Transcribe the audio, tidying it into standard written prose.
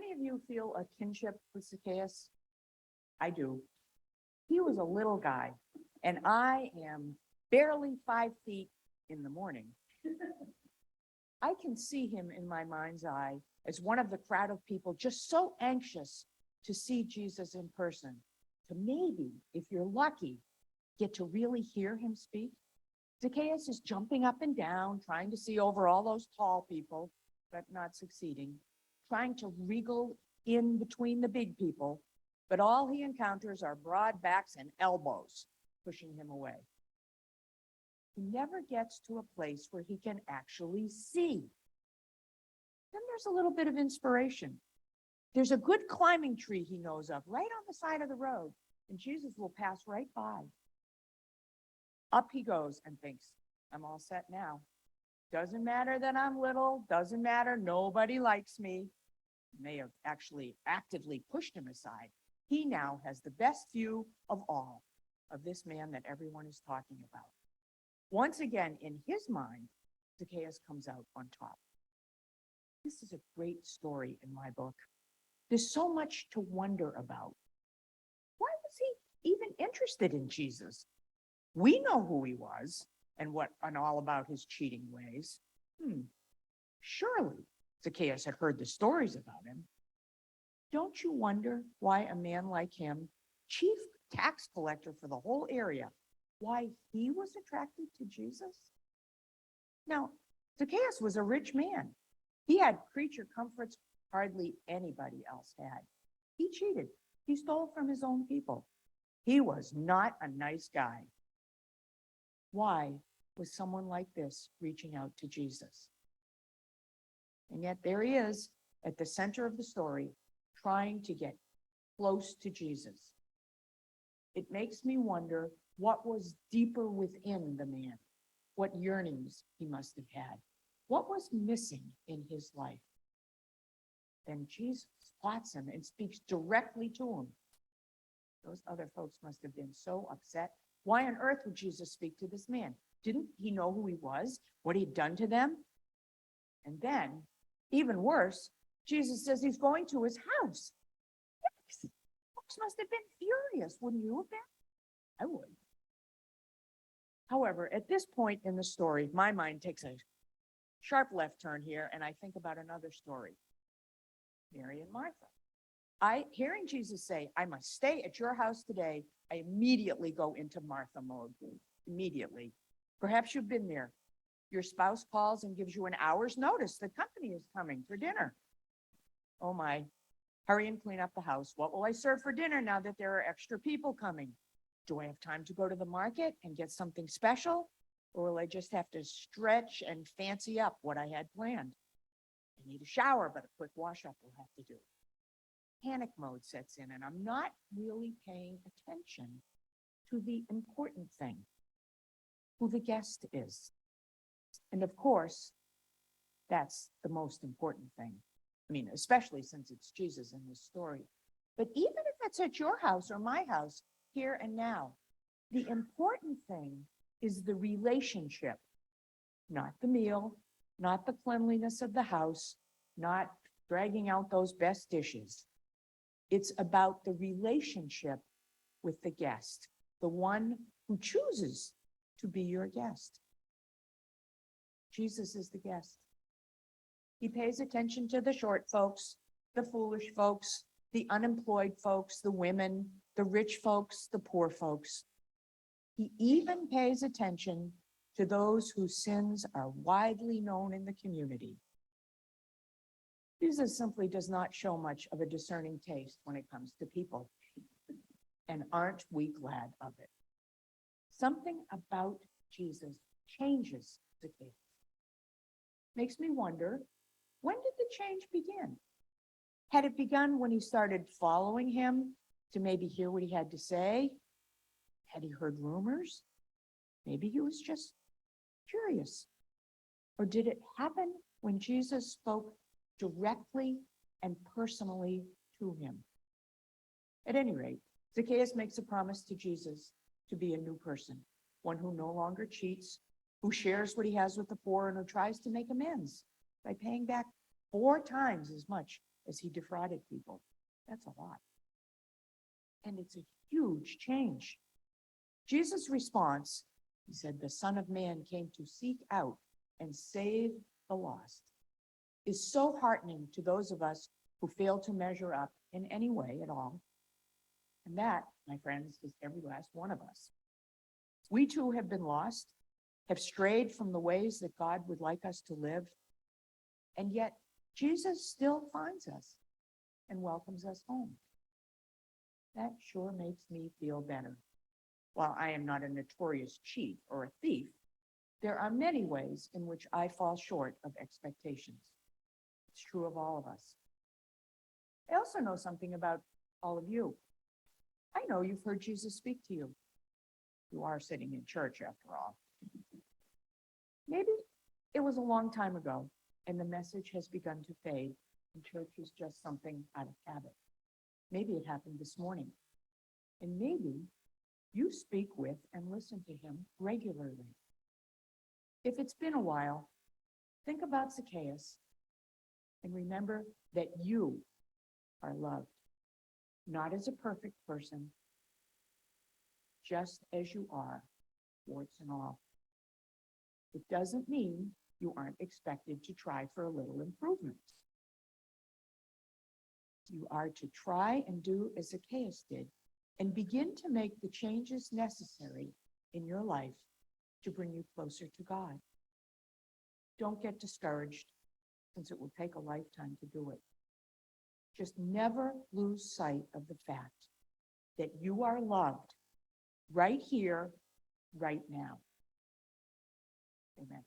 any of you feel a kinship with Zacchaeus? I do. He was a little guy, and I am barely 5 feet in the morning. I can see him in my mind's eye as one of the crowd of people just so anxious to see Jesus in person, to maybe, if you're lucky, get to really hear him speak. Zacchaeus is jumping up and down, trying to see over all those tall people, but not succeeding, trying to wriggle in between the big people, but all he encounters are broad backs and elbows pushing him away. He never gets to a place where he can actually see. Then there's a little bit of inspiration. There's a good climbing tree he knows of right on the side of the road, and Jesus will pass right by. Up he goes and thinks, I'm all set now. Doesn't matter that I'm little, doesn't matter, nobody likes me. May have actually actively pushed him aside. He now has the best view of all of this man that everyone is talking about. Once again, in his mind, Zacchaeus comes out on top. This is a great story in my book. There's so much to wonder about. Why was he even interested in Jesus? We know who he was and all about his cheating ways. Surely Zacchaeus had heard the stories about him. Don't you wonder why a man like him, chief tax collector for the whole area, why he was attracted to Jesus? Now, Zacchaeus was a rich man. He had creature comforts hardly anybody else had. He cheated. He stole from his own people. He was not a nice guy. Why was someone like this reaching out to Jesus? And yet there he is at the center of the story, trying to get close to Jesus. It makes me wonder what was deeper within the man, what yearnings he must have had, what was missing in his life. Then Jesus spots him and speaks directly to him. Those other folks must have been so upset. Why on earth would Jesus speak to this man? Didn't he know who he was, what he'd done to them? And then, even worse, Jesus says he's going to his house. Folks must have been furious, wouldn't you have been? I would. However, at this point in the story, my mind takes a sharp left turn here, and I think about another story. Mary and Martha. Hearing Jesus say, I must stay at your house today, I immediately go into Martha mode. Immediately. Perhaps you've been there. Your spouse calls and gives you an hour's notice that company is coming for dinner. Oh my, hurry and clean up the house. What will I serve for dinner now that there are extra people coming? Do I have time to go to the market and get something special? Or will I just have to stretch and fancy up what I had planned? I need a shower, but a quick wash up will have to do. Panic mode sets in, and I'm not really paying attention to the important thing, who the guest is. And of course, that's the most important thing. I mean, especially since it's Jesus in this story. But even if it's at your house or my house, here and now, the important thing is the relationship, not the meal, not the cleanliness of the house, not dragging out those best dishes. It's about the relationship with the guest, the one who chooses to be your guest. Jesus is the guest. He pays attention to the short folks, the foolish folks, the unemployed folks, the women, the rich folks, the poor folks. He even pays attention to those whose sins are widely known in the community. Jesus simply does not show much of a discerning taste when it comes to people. And aren't we glad of it? Something about Jesus changes the case. Makes me wonder, when did the change begin? Had it begun when he started following him to maybe hear what he had to say? Had he heard rumors? Maybe he was just curious. Or did it happen when Jesus spoke directly and personally to him? At any rate, Zacchaeus makes a promise to Jesus to be a new person, one who no longer cheats, who shares what he has with the poor, and who tries to make amends by paying back 4 times as much as he defrauded people. That's a lot. And it's a huge change. Jesus' response, he said, the Son of Man came to seek out and save the lost, is so heartening to those of us who fail to measure up in any way at all. And that, my friends, is every last one of us. We too have been lost, have strayed from the ways that God would like us to live, and yet Jesus still finds us and welcomes us home. That sure makes me feel better. While I am not a notorious cheat or a thief, there are many ways in which I fall short of expectations. It's true of all of us. I also know something about all of you. I know you've heard Jesus speak to you. You are sitting in church after all. Maybe it was a long time ago and the message has begun to fade and church is just something out of habit. Maybe it happened this morning. And maybe you speak with and listen to him regularly. If it's been a while, think about Zacchaeus and remember that you are loved, not as a perfect person, just as you are, warts and all. It doesn't mean you aren't expected to try for a little improvement. You are to try and do as Zacchaeus did and begin to make the changes necessary in your life to bring you closer to God. Don't get discouraged, since it will take a lifetime to do it. Just never lose sight of the fact that you are loved right here, right now. Amen.